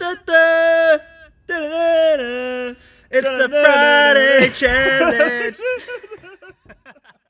It's the Friday challenge.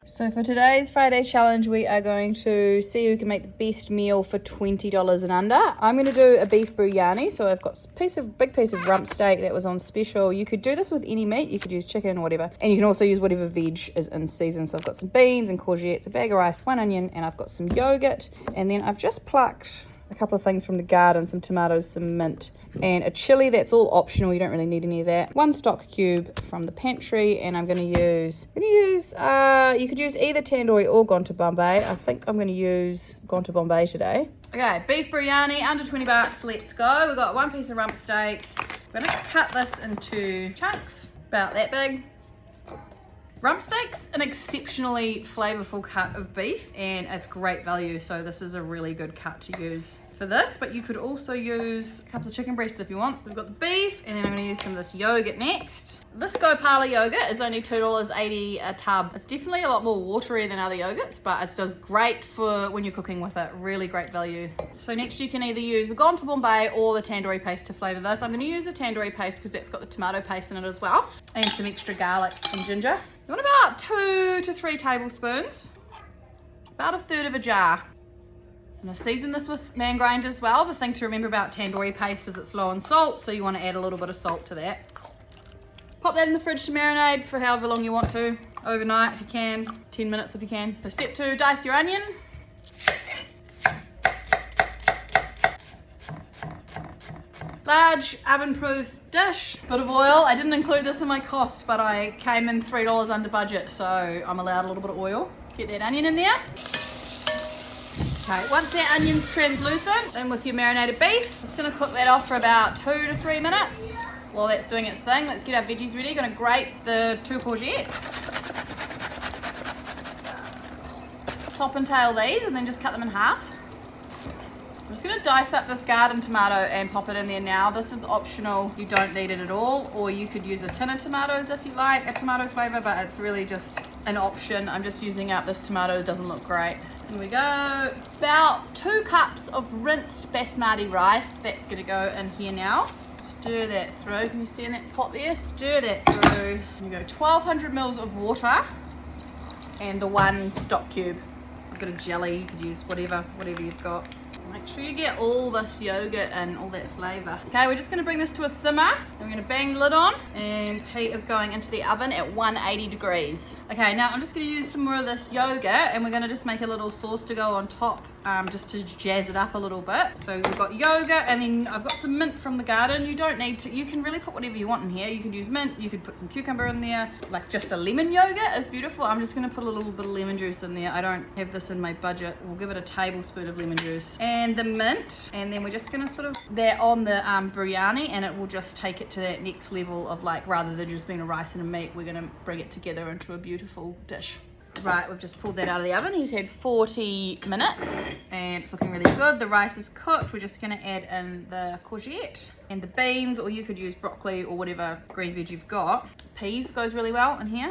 So for today's Friday challenge, we are going to see who can make the best meal for $20 and under. I'm going to do a beef biryani. So I've got a big piece of rump steak that was on special. You could do this with any meat. You could use chicken or whatever. And you can also use whatever veg is in season. So I've got some beans and courgettes, a bag of rice, 1 onion, and I've got some yogurt. And then I've just plucked a couple of things from the garden, some tomatoes, some mint, and a chili. That's all optional, you don't really need any of that. 1 stock cube from the pantry, and I'm going to use, you could use either tandoori or gonta Bombay. I think I'm going to use gonta Bombay today. Okay, beef biryani, under 20 bucks, let's go. We've got 1 piece of rump steak. I'm going to cut this into chunks, about that big. Rump steak's an exceptionally flavorful cut of beef, and it's great value, so this is a really good cut to use for this, but you could also use a couple of chicken breasts if you want. We've got the beef, and then I'm going to use some of this yogurt next. This Gopala yogurt is only $2.80 a tub. It's definitely a lot more watery than other yogurts, but it does great for when you're cooking with it. Really great value. So next you can either use the gonta Bombay or the tandoori paste to flavor this. I'm going to use a tandoori paste because that's got the tomato paste in it as well, and some extra garlic and ginger. You want about 2 to 3 tablespoons, about 1/3 of a jar. I'm going to season this with man grind as well. The thing to remember about tandoori paste is it's low in salt, so you want to add a little bit of salt to that. Pop that in the fridge to marinate for however long you want to, overnight if you can, 10 minutes if you can. So step 2, dice your onion. Large oven-proof dish, bit of oil. I didn't include this in my cost, but I came in $3 under budget, so I'm allowed a little bit of oil. Get that onion in there. Okay, once that onion's translucent, then with your marinated beef, just gonna cook that off for about 2 to 3 minutes. While that's doing its thing, let's get our veggies ready. Gonna grate the 2 courgettes. Top and tail these, and then just cut them in half. I'm just going to dice up this garden tomato and pop it in there now. This is optional, you don't need it at all, or you could use a tin of tomatoes if you like a tomato flavor, but it's really just an option. I'm just using up this tomato, it doesn't look great. Here we go. About 2 cups of rinsed basmati rice. That's going to go in here now. Stir that through. Can you see in that pot there? Stir that through. Here we go. 1200 mils of water and the 1 stock cube. I've got a jelly, you could use whatever you've got. Make sure you get all this yogurt and all that flavour. Okay, we're just going to bring this to a simmer. And we're going to bang the lid on, and heat is going into the oven at 180 degrees. Okay, now I'm just going to use some more of this yogurt, and we're going to just make a little sauce to go on top, just to jazz it up a little bit. So we've got yogurt, and then I've got some mint from the garden. You don't need to, you can really put whatever you want in here. You could use mint, you could put some cucumber in there, like just a lemon yogurt is beautiful. I'm just going to put a little bit of lemon juice in there. I don't have this in my budget. We'll give it a tablespoon of lemon juice. And the mint, and then we're just going to sort of that on the biryani, and it will just take it to that next level of, like, rather than just being a rice and a meat, we're going to bring it together into a beautiful dish. Right, we've just pulled that out of the oven. He's had 40 minutes and it's looking really good. The rice is cooked. We're just going to add in the courgette and the beans, or you could use broccoli or whatever green veg you've got. Peas goes really well in here.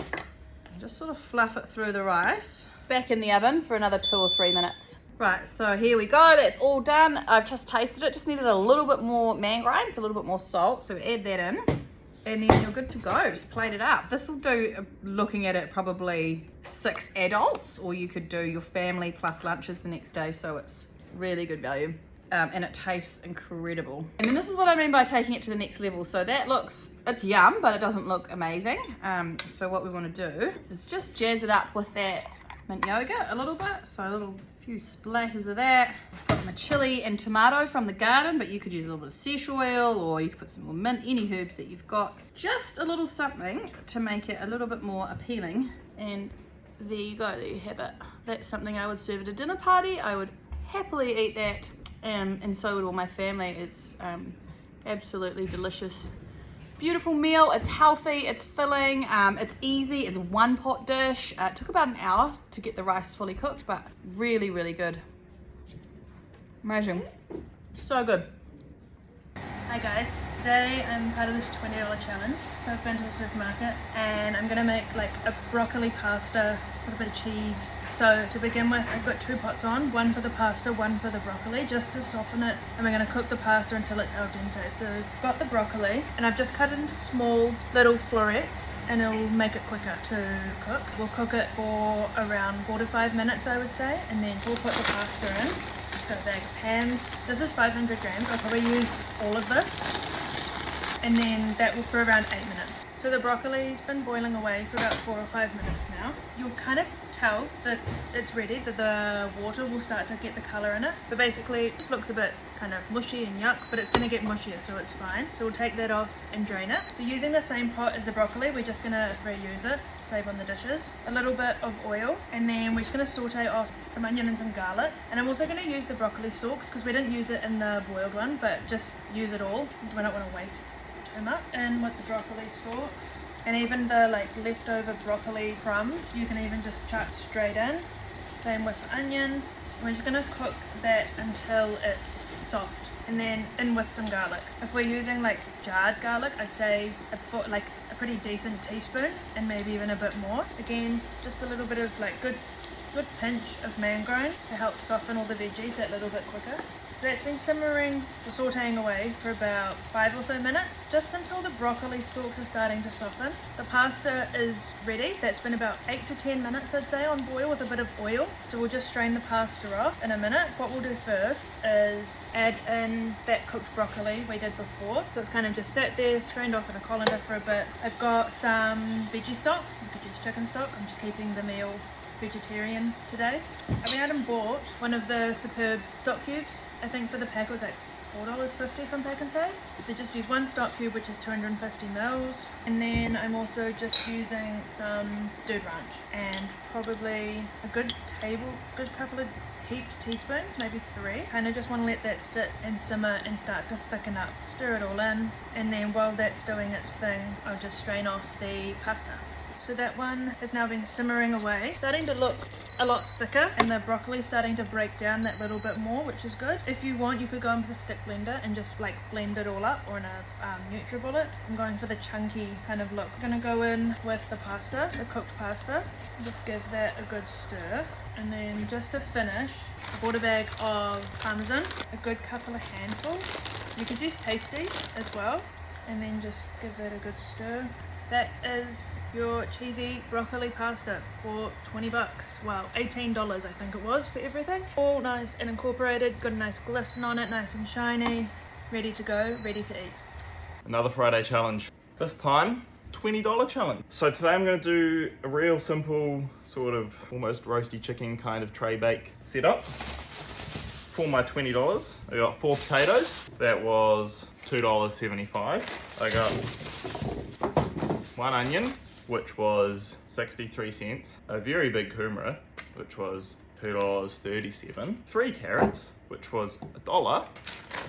Just sort of fluff it through the rice. Back in the oven for another 2 or 3 minutes. Right, so here we go. That's all done. I've just tasted it. Just needed a little bit more man grind, so a little bit more salt. So add that in. And then you're good to go. Just plate it up. This will do, looking at it, probably 6 adults, or you could do your family plus lunches the next day. So it's really good value, and it tastes incredible. And then this is what I mean by taking it to the next level. So that looks, it's yum, but it doesn't look amazing. So what we want to do is just jazz it up with that mint yogurt a little bit. So a few splatters of that. I've got my chili and tomato from the garden, but you could use a little bit of fish oil, or you could put some more mint, any herbs that you've got. Just a little something to make it a little bit more appealing. And there you go, there you have it. That's something I would serve at a dinner party. I would happily eat that, and so would all my family. It's absolutely delicious. Beautiful meal. It's healthy, it's filling, it's easy. It's a 1-pot dish. It took about an hour to get the rice fully cooked, but really, really good. Amazing. So good. Hi guys. Today I'm part of this $20 challenge. So I've been to the supermarket and I'm gonna make like a broccoli pasta with a bit of cheese. So to begin with, I've got 2 pots on, one for the pasta, one for the broccoli, just to soften it. And we're gonna cook the pasta until it's al dente. So I've got the broccoli and I've just cut it into small little florets and it'll make it quicker to cook. We'll cook it for around 4 to 5 minutes, I would say, and then we'll put the pasta in. Just got a bag of pans. This is 500 grams. I'll probably use all of this. And then that will for around 8 minutes. So the broccoli's been boiling away for about 4 or 5 minutes now. You'll kind of tell that it's ready, that the water will start to get the colour in it. But basically it looks a bit kind of mushy and yuck, but it's going to get mushier, so it's fine. So we'll take that off and drain it. So using the same pot as the broccoli, we're just going to reuse it, save on the dishes. A little bit of oil, and then we're just going to saute off some onion and some garlic. And I'm also going to use the broccoli stalks because we didn't use it in the boiled one, but just use it all. We don't want to waste them up. In with the broccoli stalks, and even the like leftover broccoli crumbs you can even just chuck straight in. Same with the onion, and we're just going to cook that until it's soft, and then in with some garlic. If we're using like jarred garlic, I'd say like a pretty decent teaspoon, and maybe even a bit more. Again, just a little bit of like good pinch of mangroin to help soften all the veggies that little bit quicker. So that's been simmering or sauteing away for about 5 or so minutes, just until the broccoli stalks are starting to soften. The pasta is ready. That's been about 8 to 10 minutes, I'd say, on boil with a bit of oil. So we'll just strain the pasta off in a minute. What we'll do first is add in that cooked broccoli we did before. So it's kind of just sat there, strained off in a colander for a bit. I've got some veggie stock. You could use chicken stock. I'm just keeping the meal vegetarian today. I went out and bought one of the Superb stock cubes. I think for the pack it was like $4.50 from Pack and Save. So just use 1 stock cube, which is 250 mils. And then I'm also just using some Dude Ranch and probably a good couple of heaped teaspoons, maybe 3. Kind of just want to let that sit and simmer and start to thicken up. Stir it all in, and then while that's doing its thing, I'll just strain off the pasta. So that one has now been simmering away, starting to look a lot thicker, and the broccoli is starting to break down that little bit more, which is good. If you want, you could go in with a stick blender and just like blend it all up, or in a NutriBullet. I'm going for the chunky kind of look. I'm gonna go in with the pasta, the cooked pasta, just give that a good stir. And then just to finish, I bought a bag of parmesan, a good couple of handfuls. You could use Tasty as well, and then just give that a good stir. That is your cheesy broccoli pasta for 20 bucks. Well, $18 I think it was for everything. All nice and incorporated, got a nice glisten on it, nice and shiny, ready to go, ready to eat. Another Friday challenge. This time, $20 challenge. So today I'm going to do a real simple, sort of almost roasty chicken kind of tray bake setup. For my $20, I got 4 potatoes. That was $2.75. I got 1 onion, which was 63 cents, a very big kumara, which was $2.37, 3 carrots, which was $1,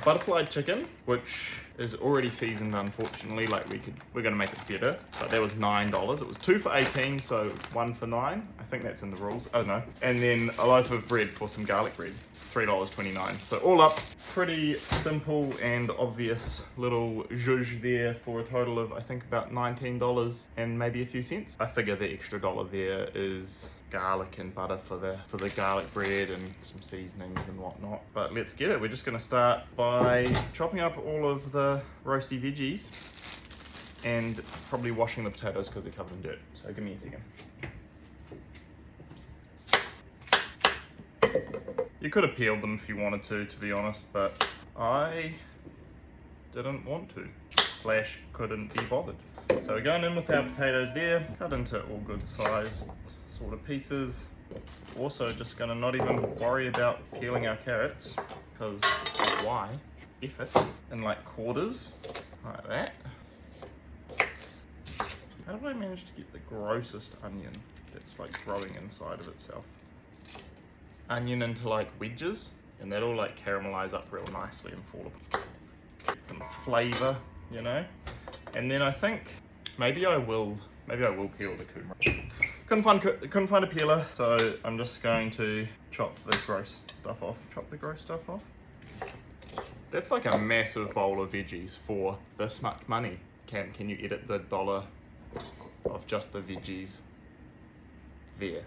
butterfly chicken, which is already seasoned unfortunately, like we're gonna make it better, but that was $9. It was 2 for 18, so 1 for 9. I think that's in the rules, I don't know. And then a loaf of bread for some garlic bread. $3.29. So all up, pretty simple and obvious little zhuzh there for a total of I think about $19 and maybe a few cents. I figure the extra $1 there is garlic and butter for the garlic bread and some seasonings and whatnot. But let's get it. We're just gonna start by chopping up all of the roasty veggies and probably washing the potatoes because they're covered in dirt. So give me a second. You could have peeled them if you wanted to be honest, but I didn't want to, / couldn't be bothered. So we're going in with our potatoes there, cut into all good sized sort of pieces. Also just gonna not even worry about peeling our carrots, because why? Effort. In like quarters, like that. How did I manage to get the grossest onion that's like growing inside of itself? Onion into like wedges, and that'll like caramelize up real nicely and fall apart. Get some flavor, you know. And then I think maybe I will peel the kumara. Couldn't find a peeler, so I'm just going to chop the gross stuff off. That's like a massive bowl of veggies for this much money. Can you edit the dollar of just the veggies there?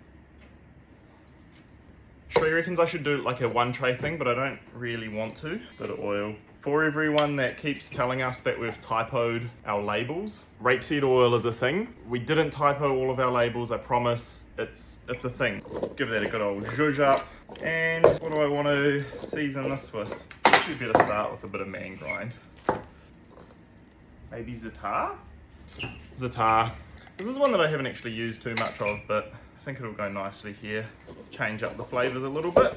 Cherie reckons I should do like a one tray thing, but I don't really want to. Bit of oil. For everyone that keeps telling us that we've typoed our labels, rapeseed oil is a thing. We didn't typo all of our labels, I promise. It's a thing. Give that a good old zhuzh up. And what do I want to season this with? Actually better start with a bit of man grind. Maybe za'atar? Za'atar. This is one that I haven't actually used too much of, but I think it'll go nicely here. Change up the flavors a little bit.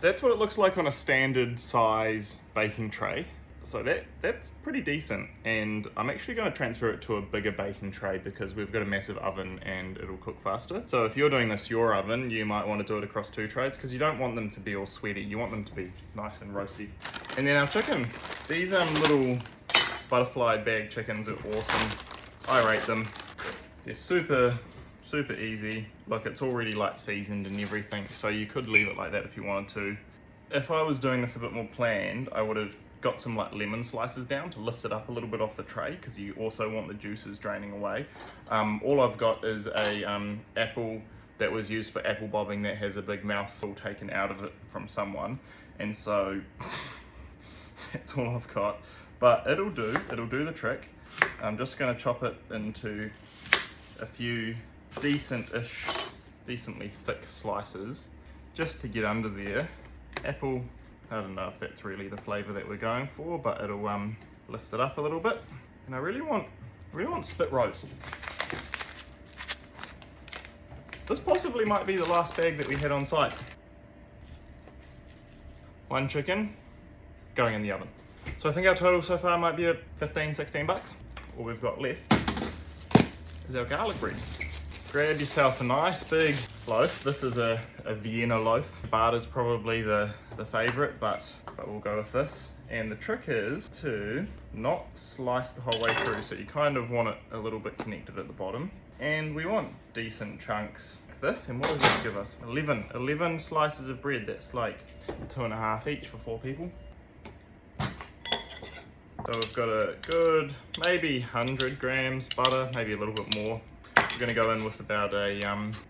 That's what it looks like on a standard size baking tray. So that's pretty decent, and I'm actually going to transfer it to a bigger baking tray because we've got a massive oven and it'll cook faster. So if you're doing this your oven, you might want to do it across 2 trays because you don't want them to be all sweaty. You want them to be nice and roasty. And then our chicken. These little butterfly bag chickens are awesome. I rate them. They're super easy. Look, it's already like seasoned and everything, so you could leave it like that if you wanted to. If I was doing this a bit more planned, I would have got some like lemon slices down to lift it up a little bit off the tray because you also want the juices draining away. All I've got is a apple that was used for apple bobbing that has a big mouthful taken out of it from someone, and so that's all I've got. But it'll do the trick. I'm just going to chop it into a few decently thick slices just to get under there. Apple, I don't know if that's really the flavor that we're going for, but it'll lift it up a little bit. And I really want spit roast. This possibly might be the last bag that we had on site. 1 chicken going in the oven. So I think our total so far might be at 15-16 bucks. All we've got left is our garlic bread. Grab yourself a nice big loaf. This is a Vienna loaf. Barter's probably the favourite, but we'll go with this. And the trick is to not slice the whole way through, so you kind of want it a little bit connected at the bottom. And we want decent chunks like this. And what does this give us? 11 slices of bread. That's like 2.5 each for 4 people. So we've got a good, maybe 100 grams butter, maybe a little bit more. We're going to go in with about a,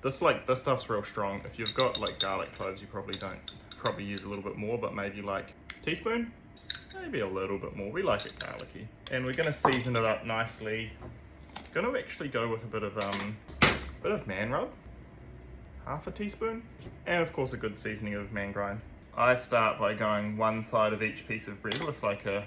this stuff's real strong. If you've got like garlic cloves, you probably use a little bit more, but maybe like a teaspoon, maybe a little bit more. We like it garlicky. And we're going to season it up nicely. Going to actually go with a bit of man rub, half a teaspoon, and of course a good seasoning of man grind. I start by going one side of each piece of bread with like a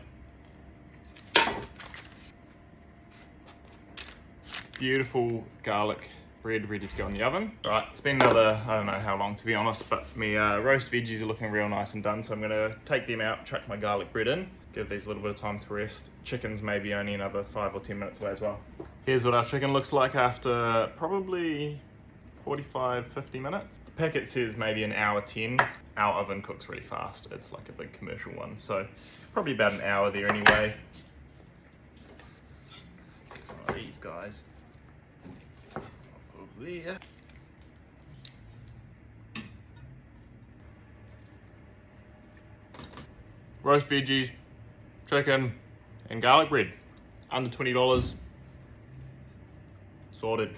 beautiful garlic bread ready to go in the oven. Right, it's been another, I don't know how long to be honest, but my roast veggies are looking real nice and done, so I'm going to take them out, chuck my garlic bread in, give these a little bit of time to rest. Chicken's maybe only another 5 or 10 minutes away as well. Here's what our chicken looks like after probably 45-50 minutes. The packet says maybe an hour 10. Our oven cooks really fast. It's like a big commercial one, so probably about an hour there anyway. Oh, these guys. Off of there. Roast veggies, chicken, and garlic bread. Under $20. Sorted.